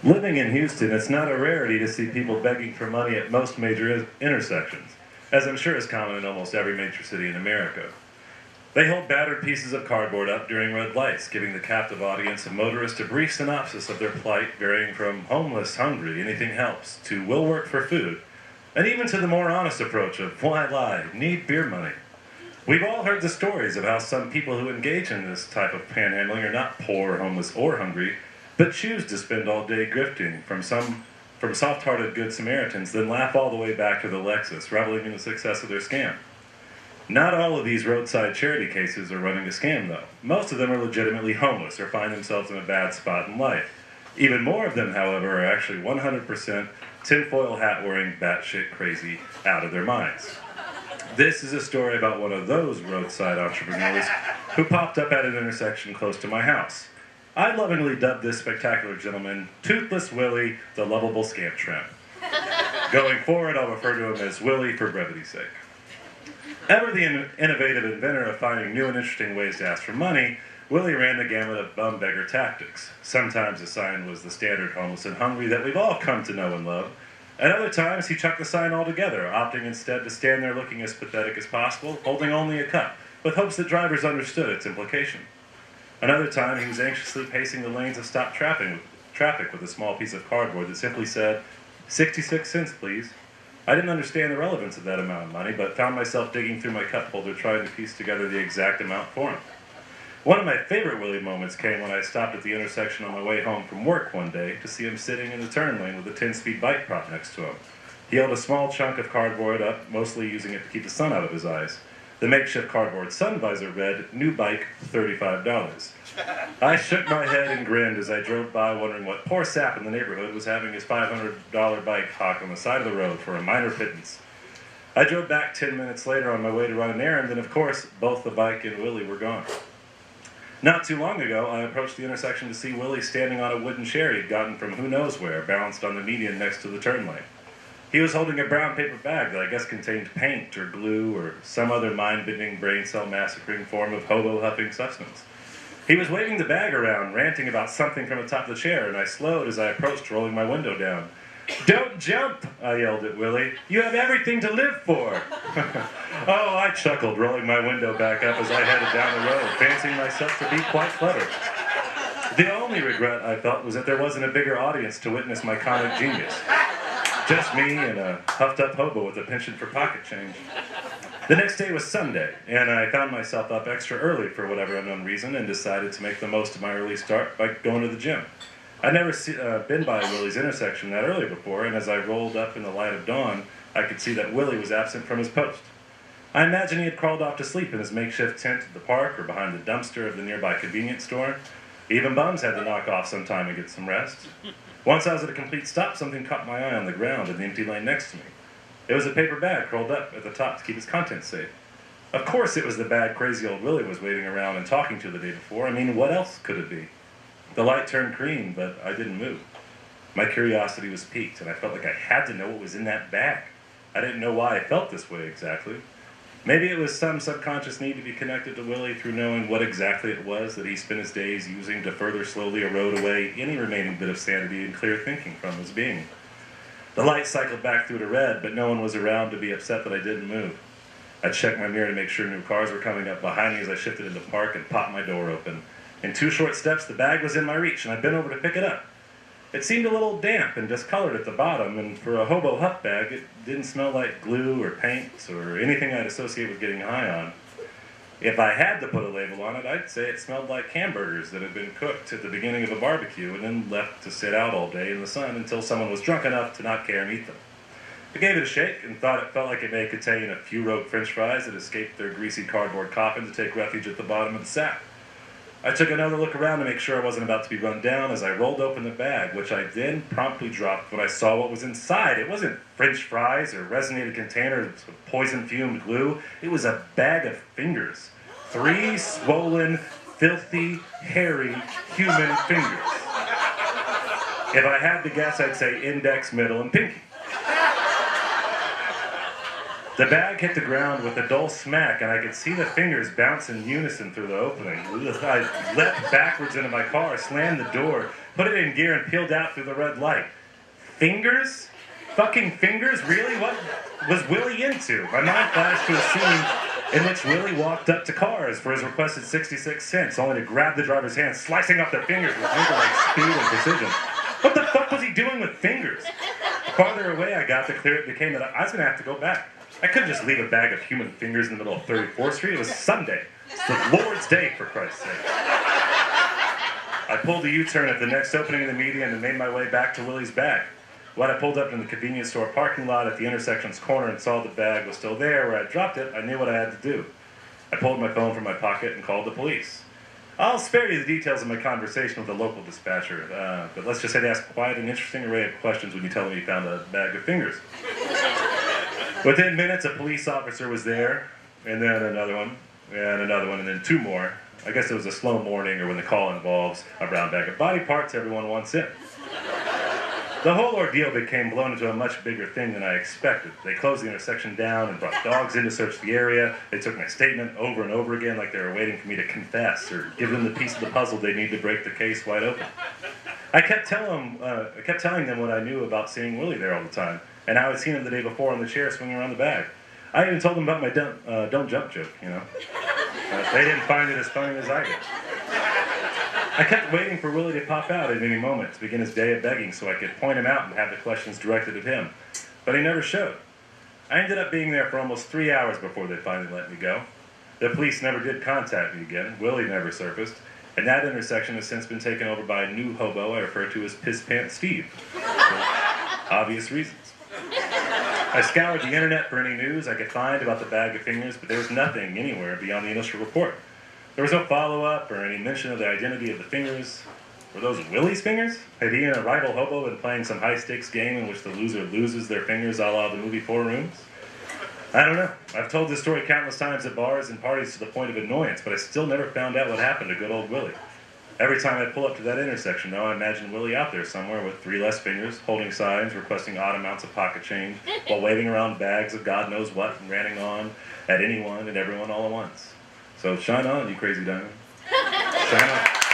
Living in Houston, it's not a rarity to see people begging for money at most major intersections, as I'm sure is common in almost every major city in America. They hold battered pieces of cardboard up during red lights, giving the captive audience of motorists a brief synopsis of their plight, varying from homeless, hungry, anything helps, to will work for food, and even to the more honest approach of why lie, need beer money. We've all heard the stories of how some people who engage in this type of panhandling are not poor, homeless, or hungry, but choose to spend all day grifting from soft-hearted good Samaritans, then laugh all the way back to the Lexus, reveling in the success of their scam. Not all of these roadside charity cases are running a scam, though. Most of them are legitimately homeless or find themselves in a bad spot in life. Even more of them, however, are actually 100% tinfoil hat-wearing, batshit crazy, out of their minds. This is a story about one of those roadside entrepreneurs who popped up at an intersection close to my house. I lovingly dubbed this spectacular gentleman Toothless Willie, the lovable scamp tramp. Going forward, I'll refer to him as Willie for brevity's sake. Ever the innovative inventor of finding new and interesting ways to ask for money, Willie ran the gamut of bum beggar tactics. Sometimes the sign was the standard homeless and hungry that we've all come to know and love. At other times, he chucked the sign altogether, opting instead to stand there looking as pathetic as possible, holding only a cup, with hopes that drivers understood its implication. Another time, he was anxiously pacing the lanes of stopped traffic with a small piece of cardboard that simply said, 66 cents, please. I didn't understand the relevance of that amount of money, but found myself digging through my cup holder trying to piece together the exact amount for him. One of my favorite Willie moments came when I stopped at the intersection on my way home from work one day to see him sitting in the turn lane with a 10-speed bike prop next to him. He held a small chunk of cardboard up, mostly using it to keep the sun out of his eyes. The makeshift cardboard sun visor read, "New bike, $35. I shook my head and grinned as I drove by, wondering what poor sap in the neighborhood was having his $500 bike hawk on the side of the road for a minor pittance. I drove back 10 minutes later on my way to run an errand, and of course, both the bike and Willie were gone. Not too long ago, I approached the intersection to see Willie standing on a wooden chair he'd gotten from who knows where, balanced on the median next to the turn lane. He was holding a brown paper bag that I guess contained paint or glue or some other mind-bending, brain cell massacring form of hobo-huffing substance. He was waving the bag around, ranting about something from the top of the chair, and I slowed as I approached, rolling my window down. "Don't jump," I yelled at Willie. "You have everything to live for." Oh, I chuckled, rolling my window back up as I headed down the road, fancying myself to be quite clever. The only regret I felt was that there wasn't a bigger audience to witness my comic genius. Just me and a huffed-up hobo with a penchant for pocket change. The next day was Sunday, and I found myself up extra early for whatever unknown reason and decided to make the most of my early start by going to the gym. I'd never been by Willie's intersection that early before, and as I rolled up in the light of dawn, I could see that Willie was absent from his post. I imagine he had crawled off to sleep in his makeshift tent at the park or behind the dumpster of the nearby convenience store. Even bums had to knock off sometime and get some rest. Once I was at a complete stop, something caught my eye on the ground in the empty lane next to me. It was a paper bag curled up at the top to keep its contents safe. Of course it was the bag crazy old Willie was waving around and talking to the day before. I mean, what else could it be? The light turned green, but I didn't move. My curiosity was piqued, and I felt like I had to know what was in that bag. I didn't know why I felt this way exactly. Maybe it was some subconscious need to be connected to Willie through knowing what exactly it was that he spent his days using to further slowly erode away any remaining bit of sanity and clear thinking from his being. The light cycled back through to red, but no one was around to be upset that I didn't move. I checked my mirror to make sure no cars were coming up behind me as I shifted into park and popped my door open. In 2 short steps, the bag was in my reach, and I bent over to pick it up. It seemed a little damp and discolored at the bottom, and for a hobo huff bag, it didn't smell like glue or paint or anything I'd associate with getting high on. If I had to put a label on it, I'd say it smelled like hamburgers that had been cooked at the beginning of a barbecue and then left to sit out all day in the sun until someone was drunk enough to not care and eat them. I gave it a shake and thought it felt like it may contain a few rogue french fries that escaped their greasy cardboard coffin to take refuge at the bottom of the sack. I took another look around to make sure I wasn't about to be run down as I rolled open the bag, which I then promptly dropped when I saw what was inside. It wasn't french fries or resonated containers of poison-fumed glue. It was a bag of fingers. 3 swollen, filthy, hairy human fingers. If I had to guess, I'd say index, middle, and pinky. The bag hit the ground with a dull smack, and I could see the fingers bounce in unison through the opening. I leapt backwards into my car, slammed the door, put it in gear, and peeled out through the red light. Fingers? Fucking fingers? Really? What was Willie into? My mind flashed to a scene in which Willie walked up to cars for his requested 66 cents, only to grab the driver's hand, slicing up their fingers with finger-like speed and precision. What the fuck was he doing with fingers? The farther away I got, the clearer it became that I was going to have to go back. I couldn't just leave a bag of human fingers in the middle of 34th Street. It was Sunday. It's the Lord's Day, for Christ's sake. I pulled a U-turn at the next opening of the median and made my way back to Willie's bag. When I pulled up in the convenience store parking lot at the intersection's corner and saw the bag was still there where I dropped it, I knew what I had to do. I pulled my phone from my pocket and called the police. I'll spare you the details of my conversation with the local dispatcher, but let's just say they asked quite an interesting array of questions when you tell them you found a bag of fingers. Within minutes, a police officer was there, and then another one, and another one, and then two more. I guess it was a slow morning, or when the call involves a brown bag of body parts everyone wants in. The whole ordeal became blown into a much bigger thing than I expected. They closed the intersection down and brought dogs in to search the area. They took my statement over and over again like they were waiting for me to confess or give them the piece of the puzzle they need to break the case wide open. I kept telling them what I knew about seeing Willie there all the time, and how I'd seen him the day before on the chair swinging around the bag. I even told them about my don't jump joke, you know. They didn't find it as funny as I did. I kept waiting for Willie to pop out at any moment to begin his day of begging so I could point him out and have the questions directed at him. But he never showed. I ended up being there for almost 3 hours before they finally let me go. The police never did contact me again. Willie never surfaced. And that intersection has since been taken over by a new hobo I refer to as Piss Pants Steve. For obvious reasons. I scoured the internet for any news I could find about the bag of fingers, but there was nothing anywhere beyond the initial report. There was no follow-up or any mention of the identity of the fingers. Were those Willie's fingers? Had he and a rival hobo been playing some high-stakes game in which the loser loses their fingers a la the movie Four Rooms? I don't know. I've told this story countless times at bars and parties to the point of annoyance, but I still never found out what happened to good old Willie. Every time I pull up to that intersection, though, I imagine Willie out there somewhere with 3 less fingers, holding signs, requesting odd amounts of pocket change, while waving around bags of God knows what and ranting on at anyone and everyone all at once. So shine on, you crazy diamond. Shine on.